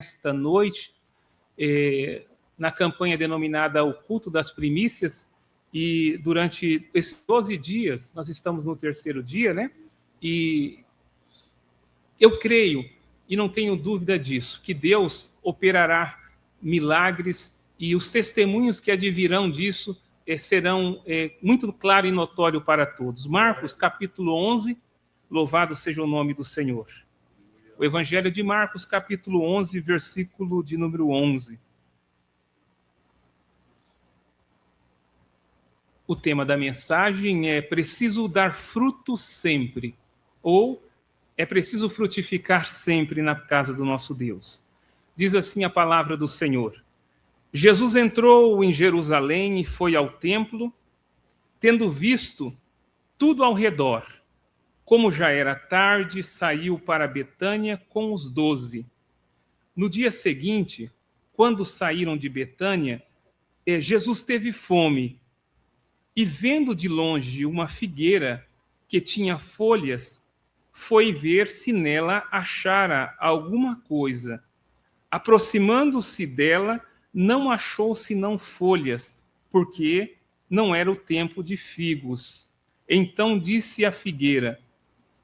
esta noite, na campanha denominada O Culto das Primícias, e durante esses 12 dias, nós estamos no terceiro dia, né? E eu creio, e não tenho dúvida disso, que Deus operará milagres e os testemunhos que advirão disso serão muito claro e notório para todos. Marcos, capítulo 11, louvado seja o nome do Senhor. O Evangelho de Marcos, capítulo 11, versículo de número 11. O tema da mensagem é preciso dar fruto sempre, ou é preciso frutificar sempre na casa do nosso Deus. Diz assim a palavra do Senhor. Jesus entrou em Jerusalém e foi ao templo, tendo visto tudo ao redor. Como já era tarde, saiu para Betânia com os 12. No dia seguinte, quando saíram de Betânia, Jesus teve fome e, vendo de longe uma figueira que tinha folhas, foi ver se nela achara alguma coisa. Aproximando-se dela, não achou senão folhas, porque não era o tempo de figos. Então disse a figueira: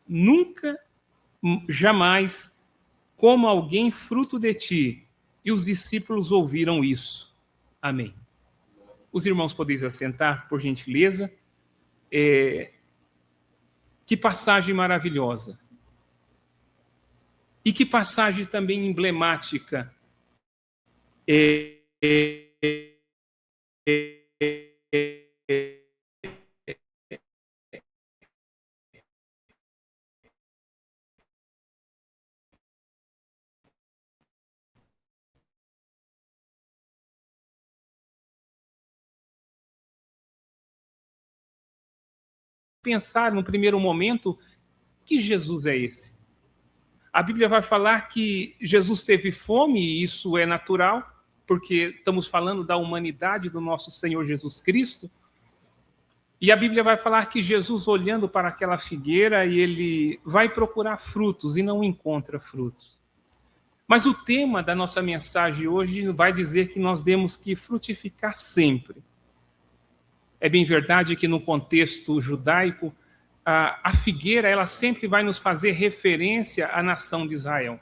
nunca, jamais, coma alguém fruto de ti. E os discípulos ouviram isso. Amém. Os irmãos podem se assentar, por gentileza. Que passagem maravilhosa. E que passagem também emblemática. Pensar no primeiro momento, que Jesus é esse? A Bíblia vai falar que Jesus teve fome, e isso é natural, porque estamos falando da humanidade do nosso Senhor Jesus Cristo. E a Bíblia vai falar que Jesus, olhando para aquela figueira, ele vai procurar frutos e não encontra frutos. Mas o tema da nossa mensagem hoje vai dizer que nós temos que frutificar sempre. É bem verdade que no contexto judaico, a figueira ela sempre vai nos fazer referência à nação de Israel.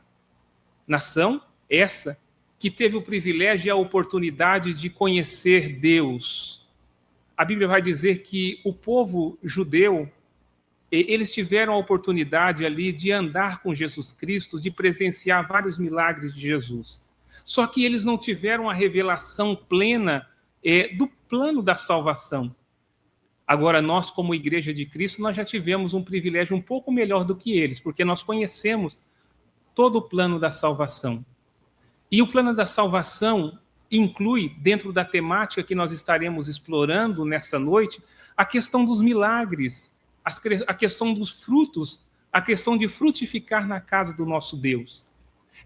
Nação essa que teve o privilégio e a oportunidade de conhecer Deus. A Bíblia vai dizer que o povo judeu, eles tiveram a oportunidade ali de andar com Jesus Cristo, de presenciar vários milagres de Jesus. Só que eles não tiveram a revelação plena do plano da salvação. Agora, nós, como Igreja de Cristo, nós já tivemos um privilégio um pouco melhor do que eles, porque nós conhecemos todo o plano da salvação. E o plano da salvação inclui, dentro da temática que nós estaremos explorando nessa noite, a questão dos milagres, a questão dos frutos, a questão de frutificar na casa do nosso Deus.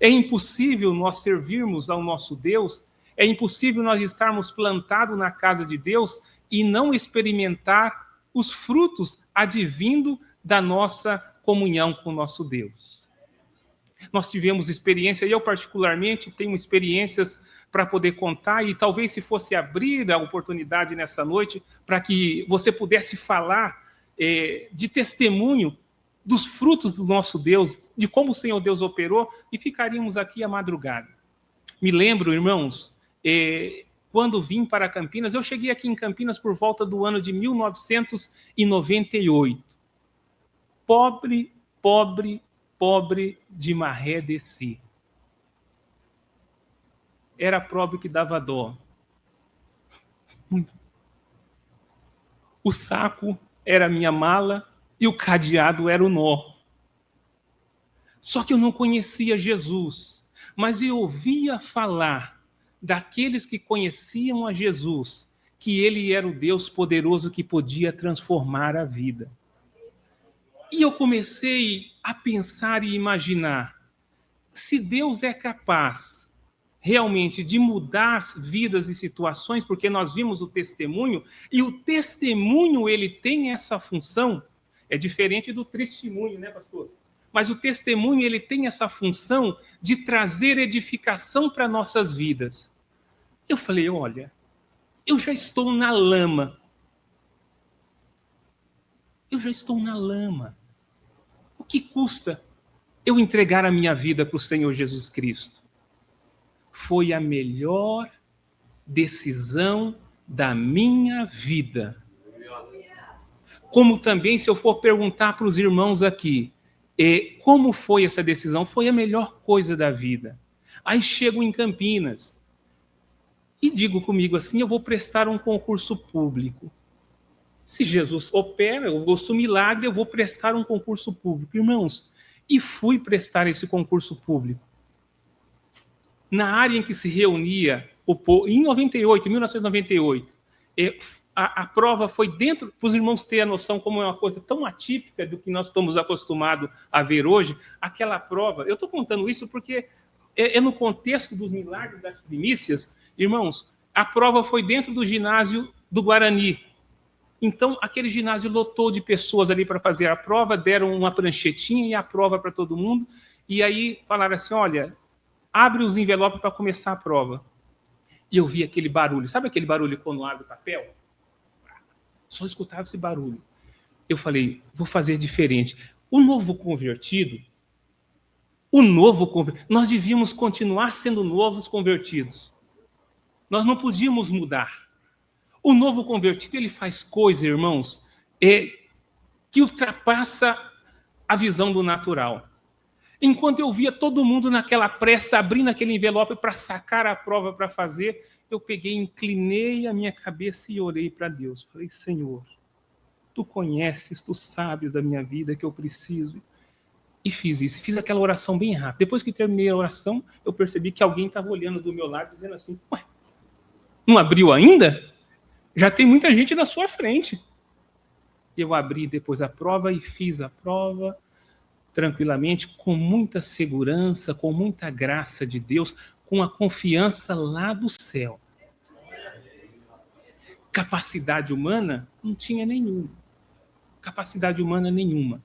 É impossível nós servirmos ao nosso Deus, é impossível nós estarmos plantados na casa de Deus e não experimentar os frutos advindo da nossa comunhão com o nosso Deus. Nós tivemos experiência, e eu particularmente tenho experiências para poder contar, e talvez se fosse abrir a oportunidade nessa noite para que você pudesse falar de testemunho dos frutos do nosso Deus, de como o Senhor Deus operou, e ficaríamos aqui a madrugada. Me lembro, irmãos, quando vim para Campinas, eu cheguei aqui em Campinas por volta do ano de 1998. Pobre, pobre, pobre de maré de si. Era pobre que dava dó. O saco era a minha mala e o cadeado era o nó. Só que eu não conhecia Jesus, mas eu ouvia falar daqueles que conheciam a Jesus, que ele era o Deus poderoso que podia transformar a vida. E eu comecei a pensar e imaginar, se Deus é capaz realmente de mudar vidas e situações, porque nós vimos o testemunho, e o testemunho ele tem essa função, é diferente do testemunho, né, pastor? Mas o testemunho ele tem essa função de trazer edificação para nossas vidas. Eu falei, olha, eu já estou na lama. Eu já estou na lama. O que custa eu entregar a minha vida para o Senhor Jesus Cristo? Foi a melhor decisão da minha vida. Como também, se eu for perguntar para os irmãos aqui, como foi essa decisão? Foi a melhor coisa da vida. Aí chego em Campinas e digo comigo assim, eu vou prestar um concurso público. Se Jesus opera, eu ouço milagre, eu vou prestar um concurso público. Irmãos, e fui prestar esse concurso público. Na área em que se reunia o povo, em 1998, a prova foi dentro, para os irmãos terem a noção como é uma coisa tão atípica do que nós estamos acostumados a ver hoje, aquela prova, eu estou contando isso porque é no contexto dos milagres das primícias, irmãos, a prova foi dentro do ginásio do Guarani. Então, aquele ginásio lotou de pessoas ali para fazer a prova, deram uma pranchetinha e a prova para todo mundo, e aí falaram assim, olha, abre os envelopes para começar a prova. E eu vi aquele barulho, sabe aquele barulho quando abre o papel? Só escutava esse barulho. Eu falei, vou fazer diferente. O novo convertido, nós devíamos continuar sendo novos convertidos. Nós não podíamos mudar. O novo convertido, ele faz coisa, irmãos, que ultrapassa a visão do natural. Enquanto eu via todo mundo naquela pressa, abrindo aquele envelope para sacar a prova para fazer, eu peguei, inclinei a minha cabeça e orei para Deus. Falei, Senhor, Tu conheces, Tu sabes da minha vida que eu preciso. E fiz isso, fiz aquela oração bem rápida. Depois que terminei a oração, eu percebi que alguém estava olhando do meu lado, dizendo assim, ué, não abriu ainda? Já tem muita gente na sua frente. Eu abri depois a prova e fiz a prova tranquilamente, com muita segurança, com muita graça de Deus, com a confiança lá do céu. Capacidade humana não tinha nenhuma. Capacidade humana nenhuma.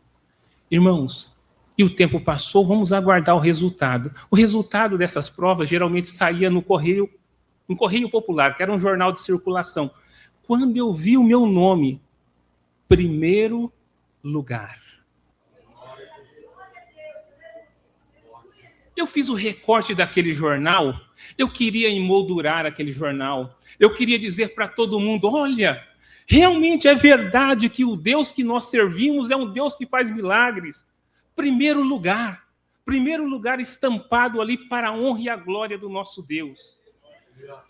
Irmãos, e o tempo passou, vamos aguardar o resultado. O resultado dessas provas geralmente saía no Correio Popular, que era um jornal de circulação. Quando eu vi o meu nome, primeiro lugar. Eu fiz o recorte daquele jornal, eu queria emoldurar aquele jornal, eu queria dizer para todo mundo, olha, realmente é verdade que o Deus que nós servimos é um Deus que faz milagres. Primeiro lugar estampado ali para a honra e a glória do nosso Deus.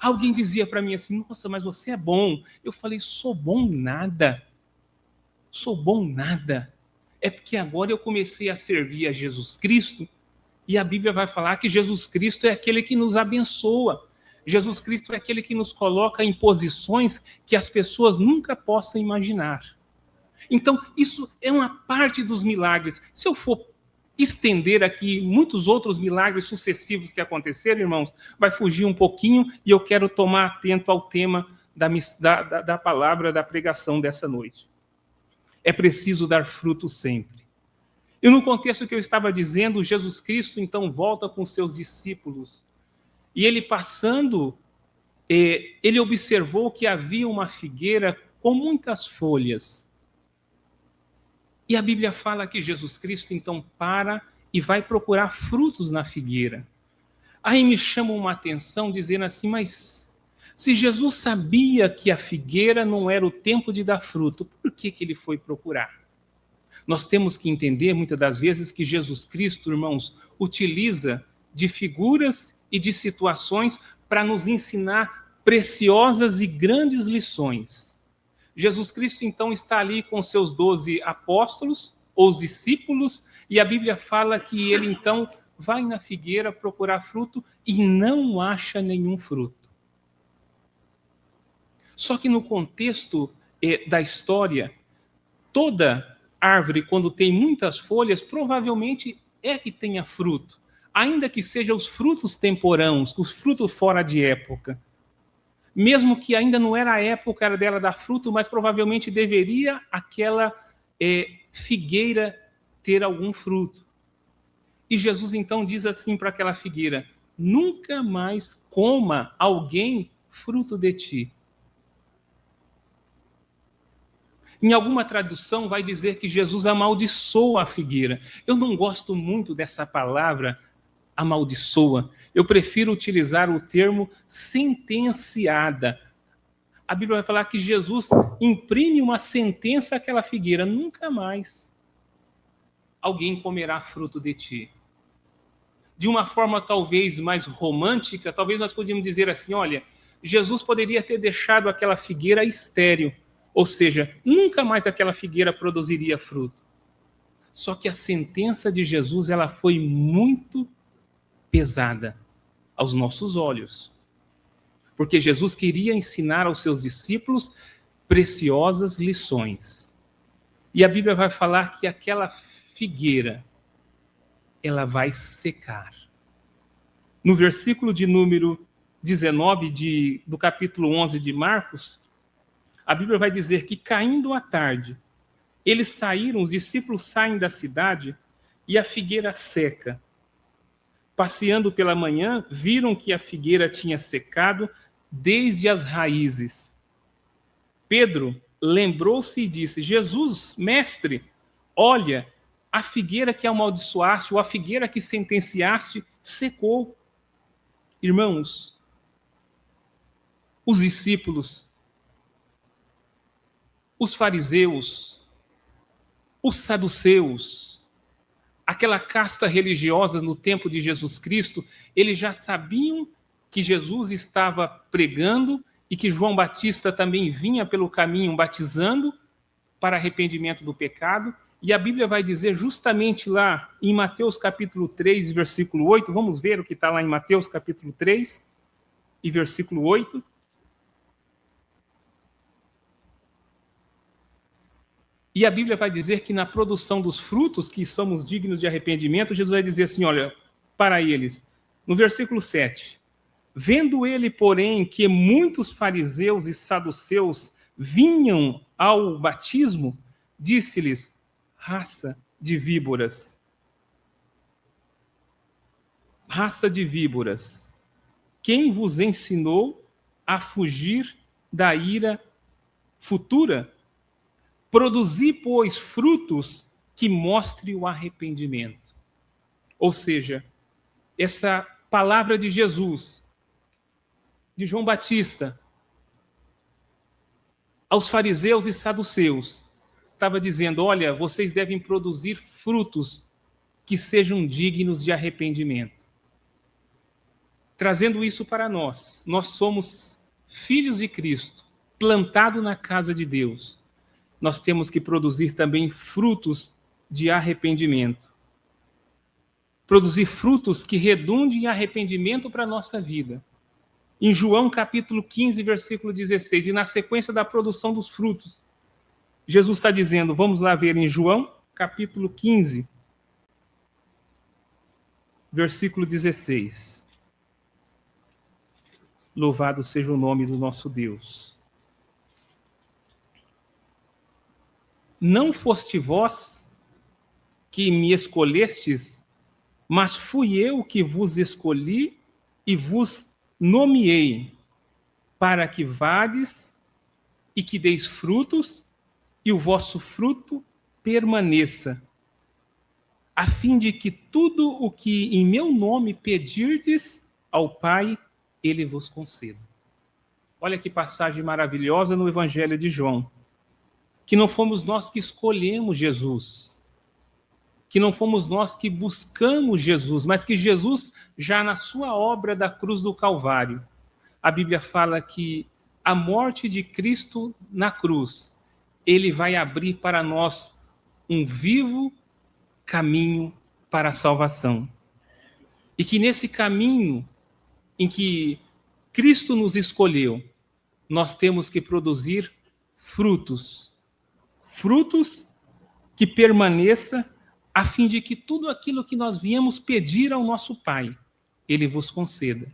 Alguém dizia para mim assim, nossa, mas você é bom. Eu falei, sou bom nada. É porque agora eu comecei a servir a Jesus Cristo, e a Bíblia vai falar que Jesus Cristo é aquele que nos abençoa. Jesus Cristo é aquele que nos coloca em posições que as pessoas nunca possam imaginar. Então, isso é uma parte dos milagres. Se eu for estender aqui muitos outros milagres sucessivos que aconteceram, irmãos, vai fugir um pouquinho e eu quero tomar atento ao tema da palavra, da pregação dessa noite. É preciso dar fruto sempre. E no contexto que eu estava dizendo, Jesus Cristo então volta com seus discípulos. E ele passando, ele observou que havia uma figueira com muitas folhas. E a Bíblia fala que Jesus Cristo então para e vai procurar frutos na figueira. Aí me chama uma atenção dizendo assim, mas se Jesus sabia que a figueira não era o tempo de dar fruto, por que ele foi procurar? Nós temos que entender, muitas das vezes, que Jesus Cristo, irmãos, utiliza de figuras e de situações para nos ensinar preciosas e grandes lições. Jesus Cristo, então, está ali com seus 12 apóstolos, ou os discípulos, E a Bíblia fala que ele então vai na figueira procurar fruto e não acha nenhum fruto. Só que no contexto da história, toda árvore, quando tem muitas folhas, provavelmente é que tenha fruto, ainda que sejam os frutos temporãos, os frutos fora de época. Mesmo que ainda não era a época dela dar fruto, mas provavelmente deveria aquela figueira ter algum fruto. E Jesus então diz assim para aquela figueira: nunca mais coma alguém fruto de ti. Em alguma tradução vai dizer que Jesus amaldiçoa a figueira. Eu não gosto muito dessa palavra amaldiçoa. Eu prefiro utilizar o termo sentenciada. A Bíblia vai falar que Jesus imprime uma sentença àquela figueira: nunca mais alguém comerá fruto de ti. De uma forma talvez mais romântica, talvez nós podíamos dizer assim: olha, Jesus poderia ter deixado aquela figueira estéril, ou seja, nunca mais aquela figueira produziria fruto. Só que a sentença de Jesus, ela foi muito pesada aos nossos olhos. Porque Jesus queria ensinar aos seus discípulos preciosas lições. E a Bíblia vai falar que aquela figueira, ela vai secar. No versículo de número 19 do capítulo 11 de Marcos, a Bíblia vai dizer que, caindo a tarde, eles saíram, os discípulos saem da cidade e a figueira seca. Passeando pela manhã, viram que a figueira tinha secado desde as raízes. Pedro lembrou-se e disse: Jesus, mestre, olha, a figueira que amaldiçoaste, ou a figueira que sentenciaste, secou. Irmãos, os discípulos, os fariseus, os saduceus, aquela casta religiosa no tempo de Jesus Cristo, eles já sabiam que Jesus estava pregando e que João Batista também vinha pelo caminho batizando para arrependimento do pecado. E a Bíblia vai dizer justamente lá em Mateus capítulo 3, versículo 8, vamos ver o que está lá em Mateus capítulo 3 e versículo 8. E a Bíblia vai dizer que na produção dos frutos, que somos dignos de arrependimento, Jesus vai dizer assim, olha, para eles, no versículo 7, vendo ele, porém, que muitos fariseus e saduceus vinham ao batismo, disse-lhes: raça de víboras, quem vos ensinou a fugir da ira futura? Produzi, pois, frutos que mostrem o arrependimento. Ou seja, essa palavra de Jesus, de João Batista, aos fariseus e saduceus, estava dizendo: olha, vocês devem produzir frutos que sejam dignos de arrependimento. Trazendo isso para nós, nós somos filhos de Cristo, plantados na casa de Deus. Nós temos que produzir também frutos de arrependimento. Produzir frutos que redundem em arrependimento para a nossa vida. Em João capítulo 15, versículo 16, e na sequência da produção dos frutos, Jesus está dizendo, vamos lá ver em João capítulo 15, versículo 16. Louvado seja o nome do nosso Deus. Não foste vós que me escolhestes, mas fui eu que vos escolhi e vos nomeei, para que vades e que deis frutos, e o vosso fruto permaneça, a fim de que tudo o que em meu nome pedirdes ao Pai, Ele vos conceda. Olha que passagem maravilhosa no Evangelho de João. Que não fomos nós que escolhemos Jesus, que não fomos nós que buscamos Jesus, mas que Jesus, já na sua obra da cruz do Calvário, a Bíblia fala que a morte de Cristo na cruz, Ele vai abrir para nós um vivo caminho para a salvação. E que nesse caminho em que Cristo nos escolheu, nós temos que produzir frutos. Frutos que permaneça, a fim de que tudo aquilo que nós viemos pedir ao nosso Pai, Ele vos conceda.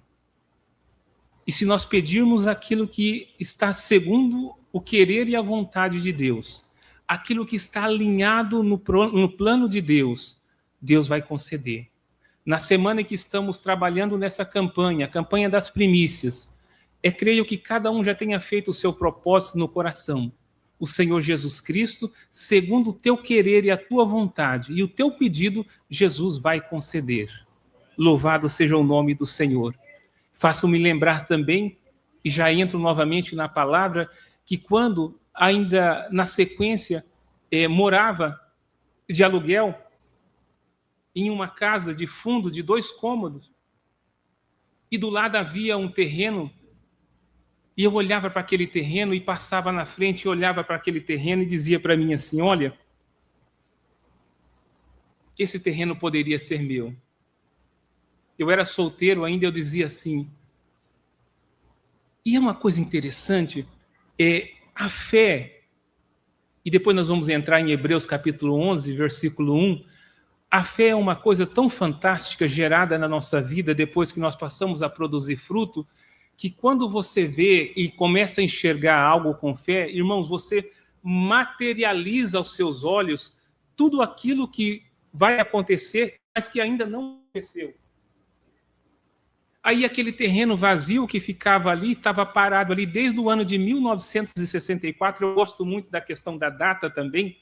E se nós pedirmos aquilo que está segundo o querer e a vontade de Deus, aquilo que está alinhado no plano de Deus, Deus vai conceder. Na semana em que estamos trabalhando nessa campanha, a campanha das primícias, creio que cada um já tenha feito o seu propósito no coração. O Senhor Jesus Cristo, segundo o teu querer e a tua vontade, e o teu pedido, Jesus vai conceder. Louvado seja o nome do Senhor. Faço-me lembrar também, e já entro novamente na palavra, que quando ainda na sequência morava de aluguel em uma casa de fundo de 2 cômodos, e do lado havia um terreno, e eu olhava para aquele terreno e passava na frente e olhava para aquele terreno e dizia para mim assim, olha, esse terreno poderia ser meu. Eu era solteiro ainda, eu dizia assim. E é uma coisa interessante, a fé, e depois nós vamos entrar em Hebreus capítulo 11, versículo 1, a fé é uma coisa tão fantástica gerada na nossa vida depois que nós passamos a produzir fruto, que quando você vê e começa a enxergar algo com fé, irmãos, você materializa aos seus olhos tudo aquilo que vai acontecer, mas que ainda não aconteceu. Aí aquele terreno vazio que ficava ali, estava parado ali desde o ano de 1964, eu gosto muito da questão da data também.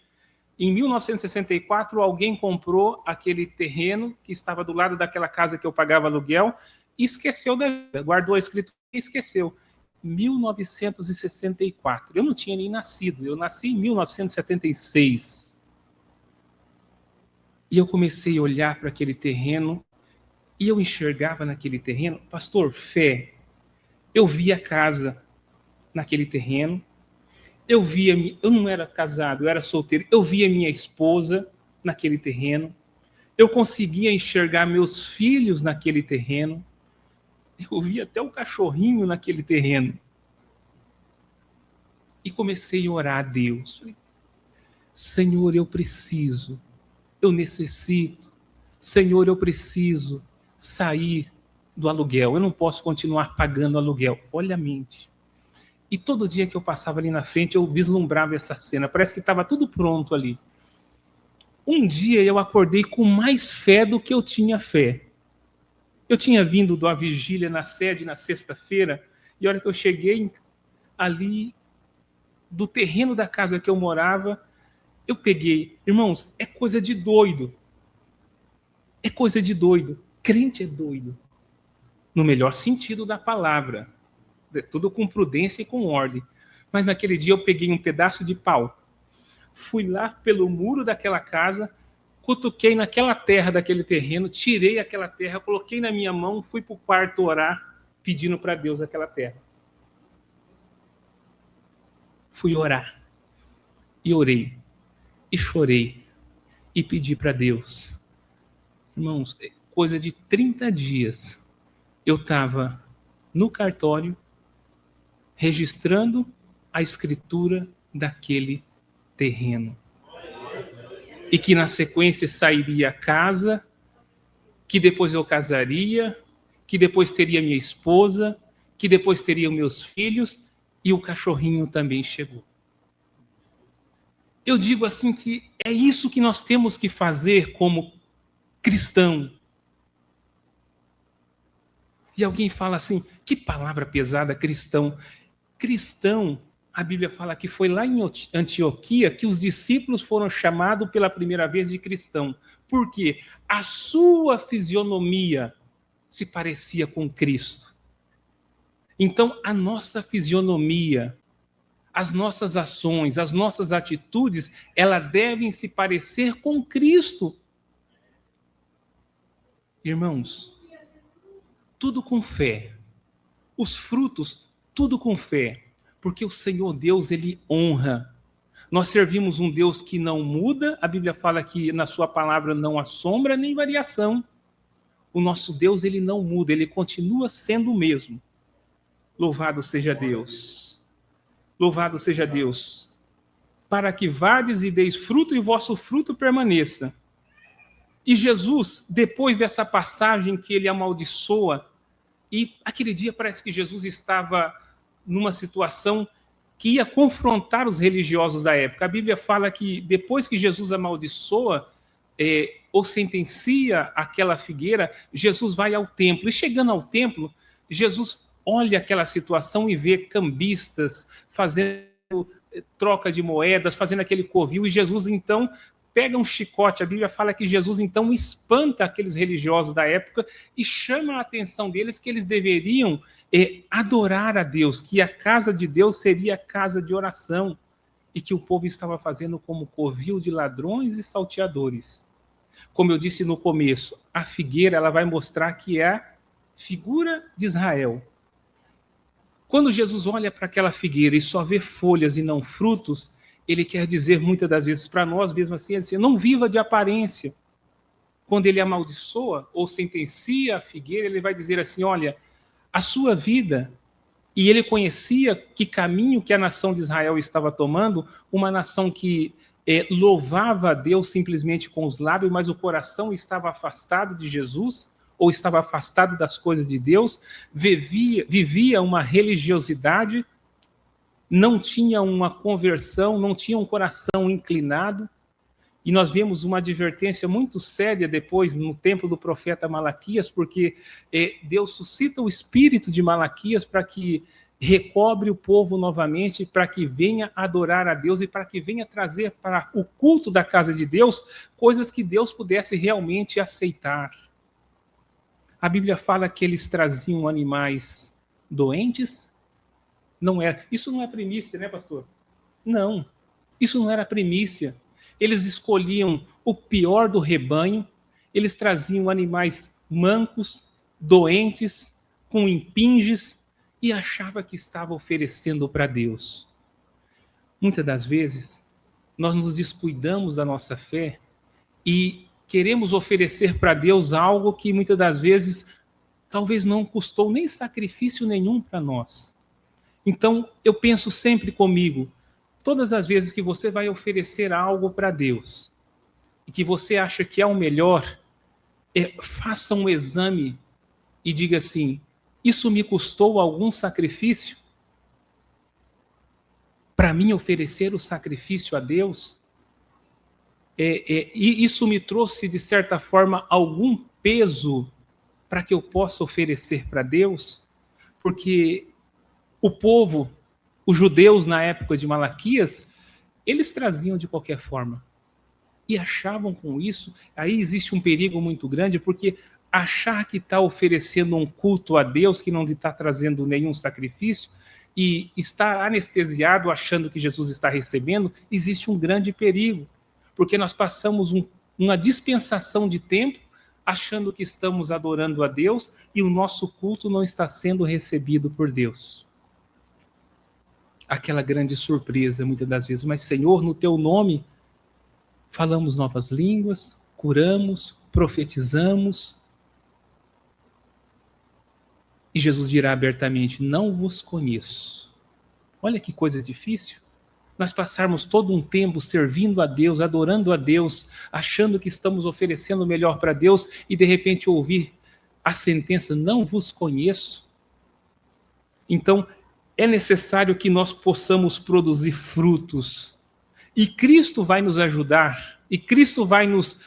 Em 1964, alguém comprou aquele terreno que estava do lado daquela casa que eu pagava aluguel e esqueceu da vida, guardou a escritura e esqueceu. 1964. Eu não tinha nem nascido, eu nasci em 1976. E eu comecei a olhar para aquele terreno e eu enxergava naquele terreno, pastor, fé. Eu via a casa naquele terreno, eu não era casado, eu era solteiro, eu via minha esposa naquele terreno, eu conseguia enxergar meus filhos naquele terreno, eu via até o cachorrinho naquele terreno. E comecei a orar a Deus. Senhor, eu preciso, eu necessito. Senhor, eu preciso sair do aluguel. Eu não posso continuar pagando aluguel. Olha a mente. E todo dia que eu passava ali na frente, eu vislumbrava essa cena. Parece que estava tudo pronto ali. Um dia eu acordei com mais fé do que eu tinha fé. Eu tinha vindo de uma vigília na sede na sexta-feira, e a hora que eu cheguei ali, do terreno da casa que eu morava, eu peguei. Irmãos, é coisa de doido. É coisa de doido. Crente é doido. No melhor sentido da palavra. Tudo com prudência e com ordem. Mas naquele dia eu peguei um pedaço de pau. Fui lá pelo muro daquela casa, cutuquei naquela terra daquele terreno, tirei aquela terra, coloquei na minha mão, fui para o quarto orar, pedindo para Deus aquela terra. Fui orar. E orei. E chorei. E pedi para Deus. Irmãos, coisa de 30 dias, eu estava no cartório, registrando a escritura daquele terreno. E que na sequência sairia a casa, que depois eu casaria, que depois teria minha esposa, que depois teria meus filhos, e o cachorrinho também chegou. Eu digo assim que é isso que nós temos que fazer como cristão. E alguém fala assim, que palavra pesada, cristão. Cristão, a Bíblia fala que foi lá em Antioquia que os discípulos foram chamados pela primeira vez de cristão. Por quê? A sua fisionomia se parecia com Cristo. Então, a nossa fisionomia, as nossas ações, as nossas atitudes, elas devem se parecer com Cristo. Irmãos, tudo com fé. Os frutos, tudo com fé. Porque o Senhor Deus, Ele honra. Nós servimos um Deus que não muda. A Bíblia fala que na sua palavra não há sombra nem variação. O nosso Deus, ele não muda, ele continua sendo o mesmo. Louvado seja Deus. Louvado seja Deus. Para que vades e deis fruto e vosso fruto permaneça. E Jesus, depois dessa passagem que ele amaldiçoa, e aquele dia parece que Jesus estava numa situação que ia confrontar os religiosos da época. A Bíblia fala que depois que Jesus amaldiçoa ou sentencia aquela figueira, Jesus vai ao templo. E chegando ao templo, Jesus olha aquela situação e vê cambistas fazendo troca de moedas, fazendo aquele covil, e Jesus então pega um chicote. A Bíblia fala que Jesus então espanta aqueles religiosos da época e chama a atenção deles que eles deveriam adorar a Deus, que a casa de Deus seria casa de oração, e que o povo estava fazendo como covil de ladrões e salteadores. Como eu disse no começo, a figueira ela vai mostrar que é a figura de Israel. Quando Jesus olha para aquela figueira e só vê folhas e não frutos, ele quer dizer muitas das vezes para nós, mesmo assim, não viva de aparência. Quando ele amaldiçoa ou sentencia a figueira, ele vai dizer assim, olha, a sua vida, e ele conhecia que caminho que a nação de Israel estava tomando, uma nação que louvava a Deus simplesmente com os lábios, mas o coração estava afastado de Jesus, ou estava afastado das coisas de Deus, vivia uma religiosidade, não tinha uma conversão, não tinha um coração inclinado. E nós vemos uma advertência muito séria depois no tempo do profeta Malaquias, porque Deus suscita o espírito de Malaquias para que recobre o povo novamente, para que venha adorar a Deus e para que venha trazer para o culto da casa de Deus coisas que Deus pudesse realmente aceitar. A Bíblia fala que eles traziam animais doentes. Isso não é primícia, né, pastor? Não, isso não era primícia. Eles escolhiam o pior do rebanho, eles traziam animais mancos, doentes, com impinges, e achavam que estavam oferecendo para Deus. Muitas das vezes, nós nos descuidamos da nossa fé e queremos oferecer para Deus algo que muitas das vezes talvez não custou nem sacrifício nenhum para nós. Então, eu penso sempre comigo, todas as vezes que você vai oferecer algo para Deus e que você acha que é o melhor, faça um exame e diga assim, isso me custou algum sacrifício? Para mim oferecer o sacrifício a Deus? E isso me trouxe, de certa forma, algum peso para que eu possa oferecer para Deus? Porque o povo, os judeus na época de Malaquias, eles traziam de qualquer forma. E achavam com isso, aí existe um perigo muito grande, porque achar que está oferecendo um culto a Deus, que não lhe está trazendo nenhum sacrifício, e está anestesiado achando que Jesus está recebendo, existe um grande perigo. Porque nós passamos uma dispensação de tempo achando que estamos adorando a Deus e o nosso culto não está sendo recebido por Deus. Aquela grande surpresa, muitas das vezes, mas Senhor, no teu nome, falamos novas línguas, curamos, profetizamos. E Jesus dirá abertamente, não vos conheço. Olha que coisa difícil. Nós passarmos todo um tempo servindo a Deus, adorando a Deus, achando que estamos oferecendo o melhor para Deus e de repente ouvir a sentença, não vos conheço. Então, é necessário que nós possamos produzir frutos. E Cristo vai nos ajudar, e Cristo vai nos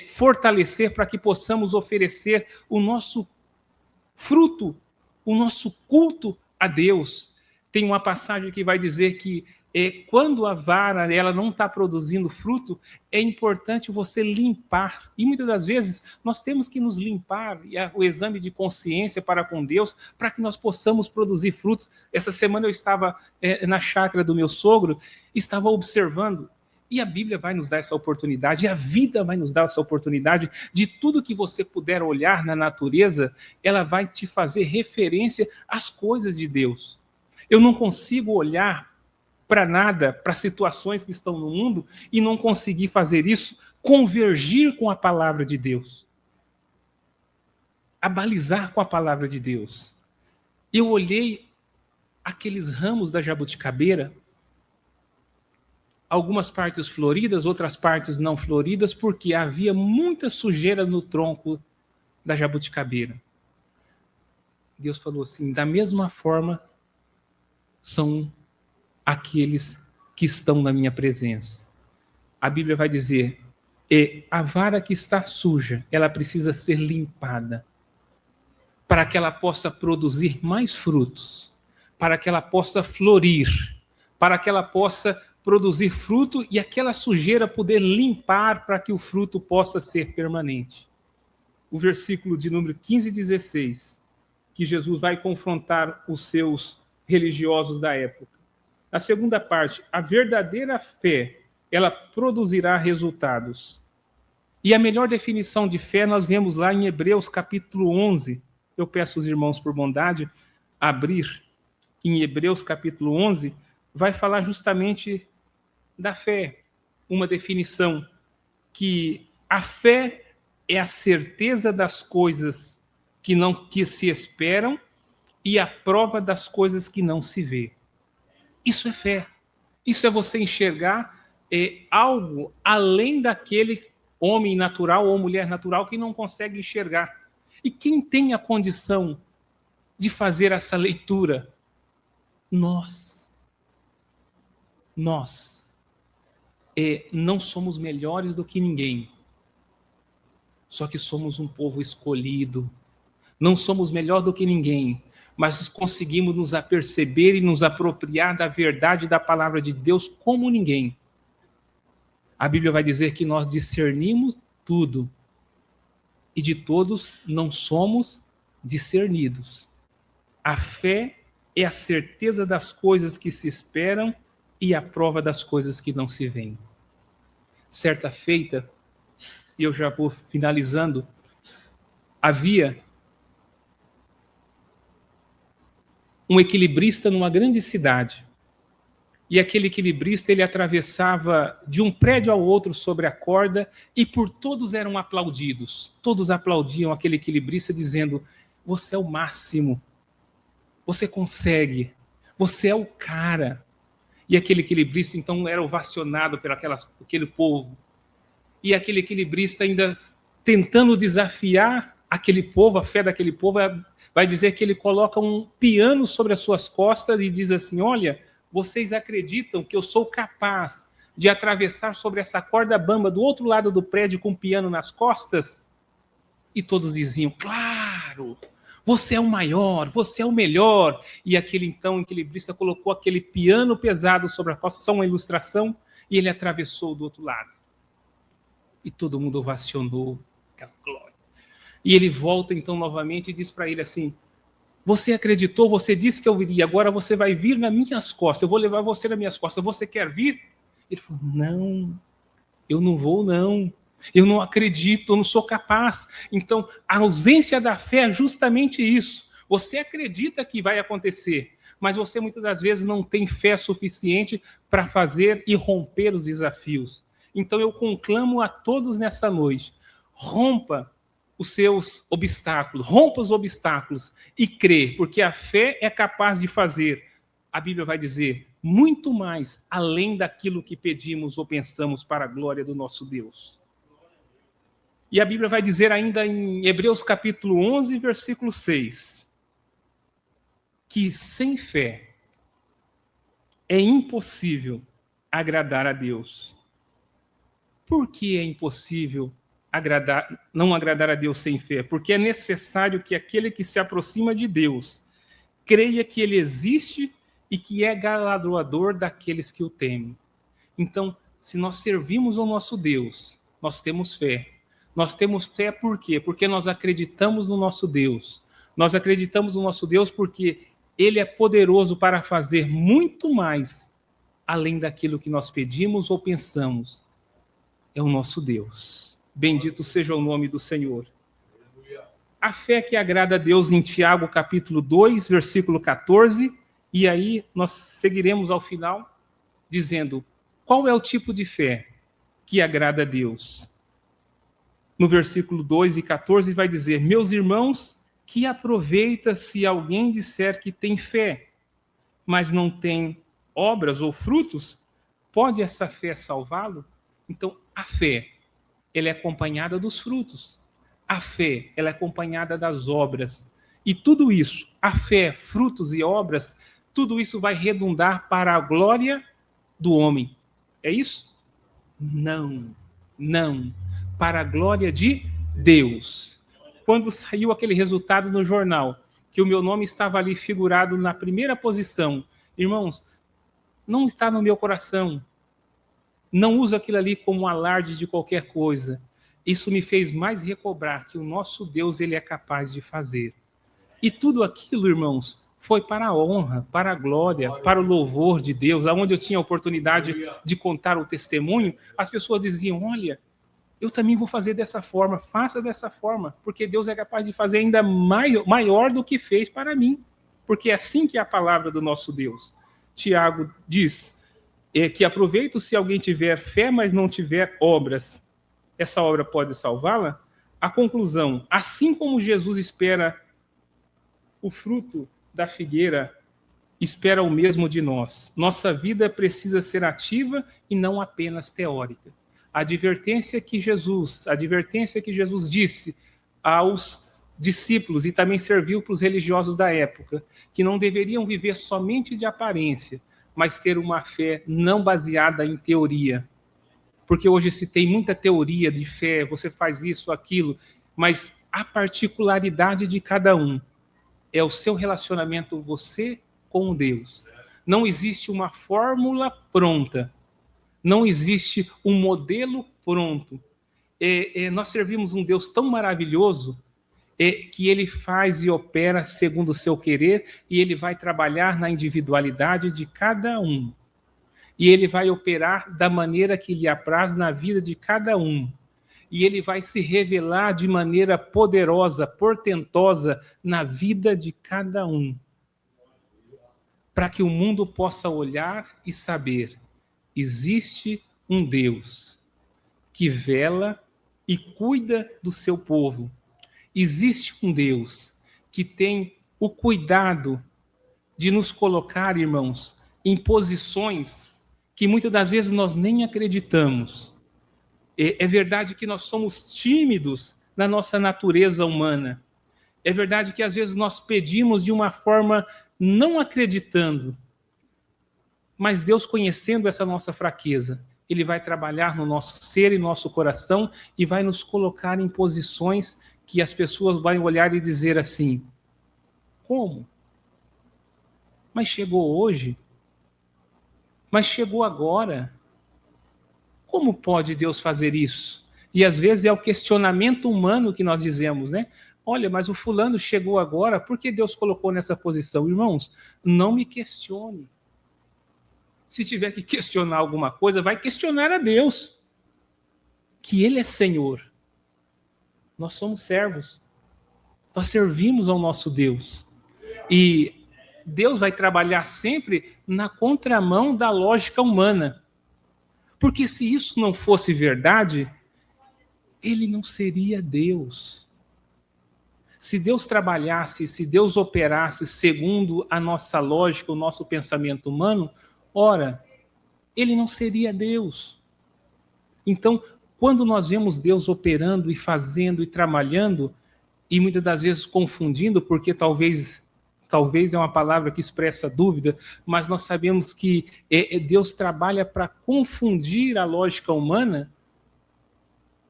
fortalecer para que possamos oferecer o nosso fruto, o nosso culto a Deus. Tem uma passagem que vai dizer que quando a vara ela não está produzindo fruto, é importante você limpar. E muitas das vezes nós temos que nos limpar, e o exame de consciência para com Deus, para que nós possamos produzir fruto. Essa semana eu estava na chácara do meu sogro, estava observando, e a Bíblia vai nos dar essa oportunidade, e a vida vai nos dar essa oportunidade, de tudo que você puder olhar na natureza, ela vai te fazer referência às coisas de Deus. Eu não consigo olhar para nada, para situações que estão no mundo, e não conseguir fazer isso, convergir com a palavra de Deus. Abalizar com a palavra de Deus. Eu olhei aqueles ramos da jabuticabeira, algumas partes floridas, outras partes não floridas, porque havia muita sujeira no tronco da jabuticabeira. Deus falou assim, da mesma forma são aqueles que estão na minha presença. A Bíblia vai dizer, a vara que está suja, ela precisa ser limpada, para que ela possa produzir mais frutos, para que ela possa florir, para que ela possa produzir fruto e aquela sujeira poder limpar para que o fruto possa ser permanente. O versículo de número 15 e 16, que Jesus vai confrontar os seus religiosos da época. A segunda parte, a verdadeira fé, ela produzirá resultados. E a melhor definição de fé nós vemos lá em Hebreus capítulo 11. Eu peço aos irmãos por bondade abrir em Hebreus capítulo 11, vai falar justamente da fé. Uma definição que a fé é a certeza das coisas que se esperam e a prova das coisas que não se vê. Isso é fé. Isso é você enxergar algo além daquele homem natural ou mulher natural que não consegue enxergar. E quem tem a condição de fazer essa leitura? Nós não somos melhores do que ninguém. Só que somos um povo escolhido. Não somos melhor do que ninguém, mas conseguimos nos aperceber e nos apropriar da verdade da palavra de Deus como ninguém. A Bíblia vai dizer que nós discernimos tudo e de todos não somos discernidos. A fé é a certeza das coisas que se esperam e a prova das coisas que não se veem. Certa feita, e eu já vou finalizando, havia um equilibrista numa grande cidade. E aquele equilibrista, ele atravessava de um prédio ao outro sobre a corda e por todos eram aplaudidos. Todos aplaudiam aquele equilibrista dizendo, você é o máximo, você consegue, você é o cara. E aquele equilibrista, então, era ovacionado por aquele povo. E aquele equilibrista ainda tentando desafiar aquele povo, a fé daquele povo, vai dizer que ele coloca um piano sobre as suas costas e diz assim, olha, vocês acreditam que eu sou capaz de atravessar sobre essa corda bamba do outro lado do prédio com um piano nas costas? E todos diziam, claro, você é o maior, você é o melhor. E aquele então equilibrista colocou aquele piano pesado sobre a costa, só uma ilustração, e ele atravessou do outro lado. E todo mundo ovacionou aquela glória. E ele volta então novamente e diz para ele assim, você acreditou, você disse que eu iria, agora você vai vir nas minhas costas, eu vou levar você nas minhas costas, você quer vir? Ele falou, não, eu não vou não, eu não acredito, eu não sou capaz. Então, a ausência da fé é justamente isso. Você acredita que vai acontecer, mas você muitas das vezes não tem fé suficiente para fazer e romper os desafios. Então, eu conclamo a todos nessa noite, rompa os seus obstáculos, rompa os obstáculos e crê, porque a fé é capaz de fazer, a Bíblia vai dizer, muito mais além daquilo que pedimos ou pensamos para a glória do nosso Deus. E a Bíblia vai dizer ainda em Hebreus capítulo 11, versículo 6, que sem fé é impossível agradar a Deus. Por que é impossível não agradar a Deus sem fé? Porque é necessário que aquele que se aproxima de Deus creia que ele existe e que é galardoador daqueles que o temem. Então, se nós servimos ao nosso Deus, nós temos fé. Nós temos fé por quê? Porque nós acreditamos no nosso Deus. Nós acreditamos no nosso Deus porque ele é poderoso para fazer muito mais além daquilo que nós pedimos ou pensamos. É o nosso Deus. Bendito seja o nome do Senhor. A fé que agrada a Deus em Tiago capítulo 2, versículo 14, e aí nós seguiremos ao final. dizendo qual é o tipo de fé que agrada a Deus. No versículo 2 e 14 vai dizer: meus irmãos, que aproveita se alguém disser que tem fé, mas não tem obras ou frutos? Pode essa fé salvá-lo? Então, a fé, ela é acompanhada dos frutos. A fé, ela é acompanhada das obras. E tudo isso, a fé, frutos e obras, tudo isso vai redundar para a glória do homem. É isso? Não, não. Para a glória de Deus. Quando saiu aquele resultado no jornal, que o meu nome estava ali figurado na primeira posição, irmãos, não está no meu coração. Não uso aquilo ali como um alarde de qualquer coisa. Isso me fez mais recobrar que o nosso Deus, ele é capaz de fazer. E tudo aquilo, irmãos, foi para a honra, para a glória, para o louvor de Deus. Aonde eu tinha a oportunidade de contar o testemunho, as pessoas diziam: olha, eu também vou fazer dessa forma, faça dessa forma, porque Deus é capaz de fazer ainda maior do que fez para mim. Porque é assim que é a palavra do nosso Deus. Tiago diz que aproveito se alguém tiver fé, mas não tiver obras. Essa obra pode salvá-la? A conclusão: assim como Jesus espera o fruto da figueira, espera o mesmo de nós. Nossa vida precisa ser ativa e não apenas teórica. A advertência que Jesus disse aos discípulos e também serviu para os religiosos da época, que não deveriam viver somente de aparência, mas ter uma fé não baseada em teoria. Porque hoje se tem muita teoria de fé, você faz isso, aquilo, mas a particularidade de cada um é o seu relacionamento, você com Deus. Não existe uma fórmula pronta, não existe um modelo pronto. Nós servimos um Deus tão maravilhoso que ele faz e opera segundo o seu querer, e ele vai trabalhar na individualidade de cada um. E ele vai operar da maneira que lhe apraz na vida de cada um. E ele vai se revelar de maneira poderosa, portentosa na vida de cada um. Para que o mundo possa olhar e saber: existe um Deus que vela e cuida do seu povo. Existe um Deus que tem o cuidado de nos colocar, irmãos, em posições que muitas das vezes nós nem acreditamos. É verdade que nós somos tímidos na nossa natureza humana. É verdade que às vezes nós pedimos de uma forma não acreditando. Mas Deus, conhecendo essa nossa fraqueza, ele vai trabalhar no nosso ser e nosso coração e vai nos colocar em posições que as pessoas vão olhar e dizer assim: como? Mas chegou hoje? Mas chegou agora? Como pode Deus fazer isso? E às vezes é o questionamento humano que nós dizemos, né? Olha, mas o fulano chegou agora, por que Deus colocou nessa posição? Irmãos, não me questione. Se tiver que questionar alguma coisa, vai questionar a Deus. Que Ele é Senhor. Nós somos servos. Nós servimos ao nosso Deus. E Deus vai trabalhar sempre na contramão da lógica humana. Porque se isso não fosse verdade, ele não seria Deus. Se Deus trabalhasse, se Deus operasse segundo a nossa lógica, o nosso pensamento humano, ora, ele não seria Deus. Então, quando nós vemos Deus operando e fazendo e trabalhando, e muitas das vezes confundindo, porque talvez é uma palavra que expressa dúvida, mas nós sabemos que Deus trabalha para confundir a lógica humana,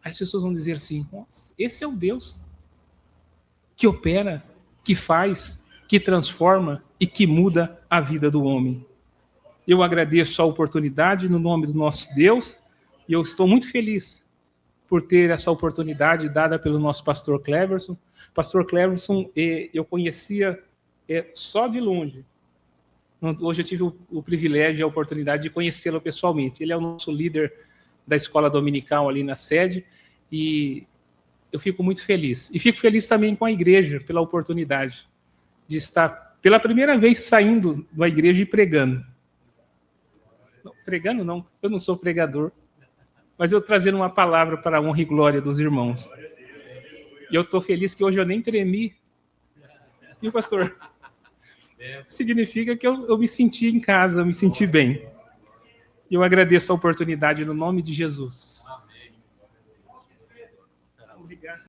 as pessoas vão dizer assim: nossa, esse é o Deus que opera, que faz, que transforma e que muda a vida do homem. Eu agradeço a oportunidade no nome do nosso Deus, e eu estou muito feliz por ter essa oportunidade dada pelo nosso pastor Cleverson. Pastor Cleverson, eu conhecia só de longe. Hoje eu tive o privilégio e a oportunidade de conhecê-lo pessoalmente. Ele é o nosso líder da escola dominical ali na sede, e eu fico muito feliz. E fico feliz também com a igreja pela oportunidade de estar pela primeira vez saindo da igreja e pregando. Não, pregando não, eu não sou pregador, mas eu trazendo uma palavra para a honra e glória dos irmãos. E eu estou feliz que hoje eu nem tremi. Viu, pastor? Significa que eu me senti em casa, eu me senti bem. E eu agradeço a oportunidade no nome de Jesus.